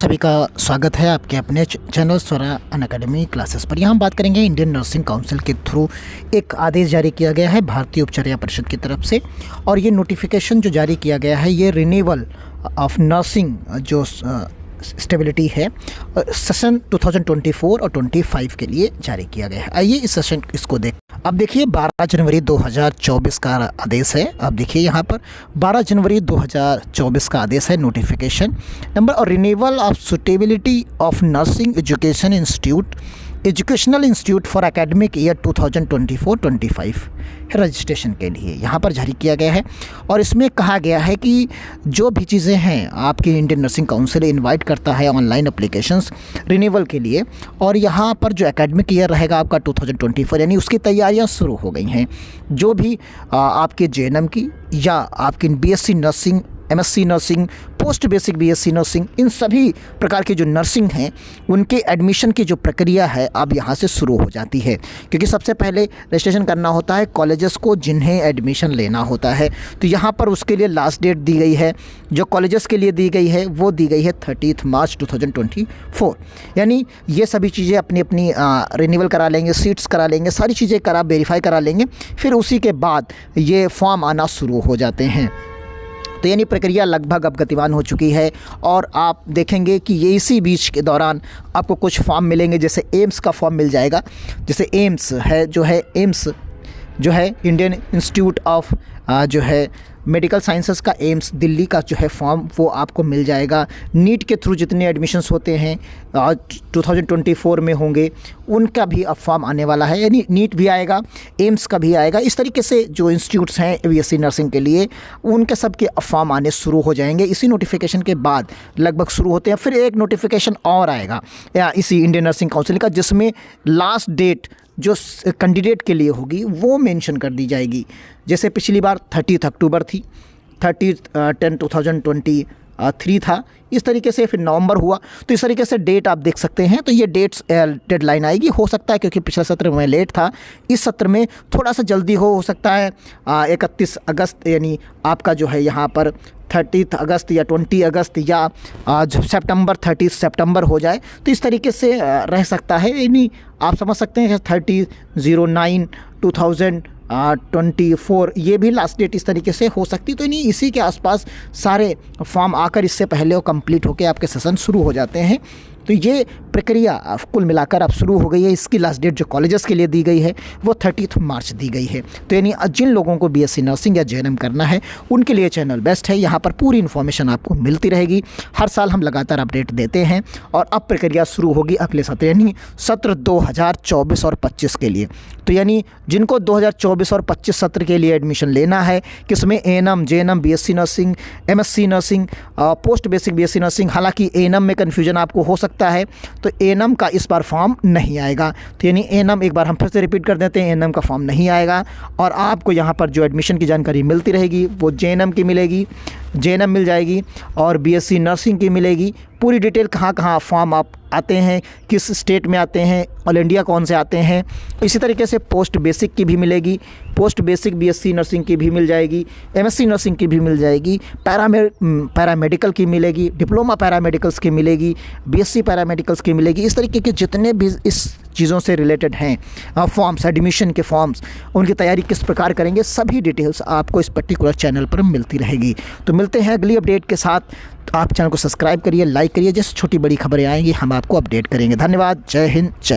सभी का स्वागत है आपके अपने चैनल स्वरा अनअकैडमी क्लासेस पर। यहाँ हम बात करेंगे इंडियन नर्सिंग काउंसिल के थ्रू एक आदेश जारी किया गया है भारतीय उपचारिया परिषद की तरफ से, और ये नोटिफिकेशन जो जारी किया गया है ये रिन्यूअल ऑफ नर्सिंग जो स्टेबिलिटी है सेशन 2024 और 25 के लिए जारी किया गया है। आइए इस सेशन इसको देख। अब देखिए 12 जनवरी 2024 का आदेश है। अब देखिए यहाँ पर 12 जनवरी 2024 का आदेश है नोटिफिकेशन नंबर और renewal of suitability of nursing educational institute for academic year 2024-25 registration के लिए यहाँ पर जारी किया गया है। और इसमें कहा गया है कि जो भी चीज़ें हैं आपकी इंडियन नर्सिंग काउंसिल इनवाइट करता है ऑनलाइन एप्लीकेशंस रिन्यूअल के लिए, और यहाँ पर जो एकेडमिक ईयर रहेगा आपका 2024 यानी उसकी तैयारियाँ शुरू हो गई हैं। जो भी आपके जेएनएम की या आपकी BSc nursing, MSc nursing, post basic BSc nursing, इन सभी प्रकार की जो नर्सिंग हैं उनके एडमिशन की जो प्रक्रिया है अब यहाँ से शुरू हो जाती है, क्योंकि सबसे पहले रजिस्ट्रेशन करना होता है कॉलेजेस को जिन्हें एडमिशन लेना होता है। तो यहाँ पर उसके लिए लास्ट डेट दी गई है, जो कॉलेजेस के लिए दी गई है वो दी गई है 30 मार्च 2024। यानी ये सभी चीज़ें अपनी अपनी रिन्यूअल करा लेंगे, सीट्स करा लेंगे, सारी चीज़ें वेरीफाई करा लेंगे, फिर उसी के बाद ये फॉर्म आना शुरू हो जाते हैं। तो यानी प्रक्रिया लगभग अब गतिमान हो चुकी है, और आप देखेंगे कि ये इसी बीच के दौरान आपको कुछ फॉर्म मिलेंगे। जैसे एम्स का फॉर्म मिल जाएगा, जैसे एम्स जो है इंडियन इंस्टीट्यूट ऑफ जो है मेडिकल साइंसेस का एम्स दिल्ली का जो है फॉर्म वो आपको मिल जाएगा। नीट के थ्रू जितने एडमिशन्स होते हैं 2024 में होंगे उनका भी अब फॉर्म आने वाला है, यानी नीट भी आएगा, एम्स का भी आएगा। इस तरीके से जो इंस्टीट्यूट्स हैं बीएससी नर्सिंग के लिए उनके सब के फॉर्म आने शुरू हो जाएंगे। इसी नोटिफिकेशन के बाद लगभग शुरू होते हैं। फिर एक नोटिफिकेशन और आएगा इसी इंडियन नर्सिंग काउंसिल का, जिसमें लास्ट डेट जो कैंडिडेट के लिए होगी वो मेंशन कर दी जाएगी। जैसे पिछली बार 30 अक्टूबर थी, 30/10/2023 था, इस तरीके से फिर नवंबर हुआ। तो इस तरीके से डेट आप देख सकते हैं। तो ये डेडलाइन आएगी। हो सकता है क्योंकि पिछले सत्र में लेट था, इस सत्र में थोड़ा सा जल्दी हो सकता है 31 अगस्त, यानी आपका जो है यहाँ पर 30 अगस्त या 20 अगस्त या सितंबर 30 सितंबर हो जाए। तो इस तरीके से रह सकता है, यानी आप समझ सकते हैं 30/09/2024 ये भी लास्ट डेट इस तरीके से हो सकती। तो नहीं, इसी के आसपास सारे फॉर्म आकर इससे पहले वो कंप्लीट होकर आपके सेशन शुरू हो जाते हैं। तो ये प्रक्रिया कुल मिलाकर अब शुरू हो गई है। इसकी लास्ट डेट जो कॉलेजेस के लिए दी गई है वो 30 मार्च दी गई है। तो यानी जिन लोगों को बीएससी नर्सिंग या जेएनएम करना है उनके लिए चैनल बेस्ट है। यहाँ पर पूरी इन्फॉर्मेशन आपको मिलती रहेगी। हर साल हम लगातार अपडेट देते हैं, और अब प्रक्रिया शुरू होगी अगले सत्र यानी सत्र 2024 और 25 के लिए। तो यानी जिनको 2024 और 25 सत्र के लिए एडमिशन लेना है, किसमें ANM, GNM, BSc nursing, MSc nursing, post basic BSc nursing, हालांकि एएनएम में कन्फ्यूजन आपको हो सकता है, तो एएनएम का इस बार फॉर्म नहीं आएगा। तो यानी एएनएम एक बार हम फिर से रिपीट कर देते हैं, एएनएम का फॉर्म नहीं आएगा। और आपको यहाँ पर जो एडमिशन की जानकारी मिलती रहेगी वो जेएनएम की मिलेगी, जेएनएम मिल जाएगी, और बीएससी नर्सिंग की मिलेगी। पूरी डिटेल कहाँ कहाँ फॉर्म आप आते हैं, किस स्टेट में आते हैं, ऑल इंडिया कौन से आते हैं। इसी तरीके से पोस्ट बेसिक की भी मिलेगी, पोस्ट बेसिक बीएससी नर्सिंग की भी मिल जाएगी, एमएससी नर्सिंग की भी मिल जाएगी, पैरामेडिकल की मिलेगी, डिप्लोमा पैरामेडिकल्स की मिलेगी, बीएससी पैरामेडिकल्स की मिलेगी। इस तरीके के जितने भी इस चीज़ों से रिलेटेड हैं फॉर्म्स, एडमिशन के फॉर्म्स, उनकी तैयारी किस प्रकार करेंगे, सभी डिटेल्स आपको इस पर्टिकुलर चैनल पर मिलती रहेगी। तो मिलते हैं अगली अपडेट के साथ। आप चैनल को सब्सक्राइब करिए, लाइक करिए, जैसे छोटी बड़ी खबरें आएंगी हम आपको अपडेट करेंगे। धन्यवाद। जय हिंद, जय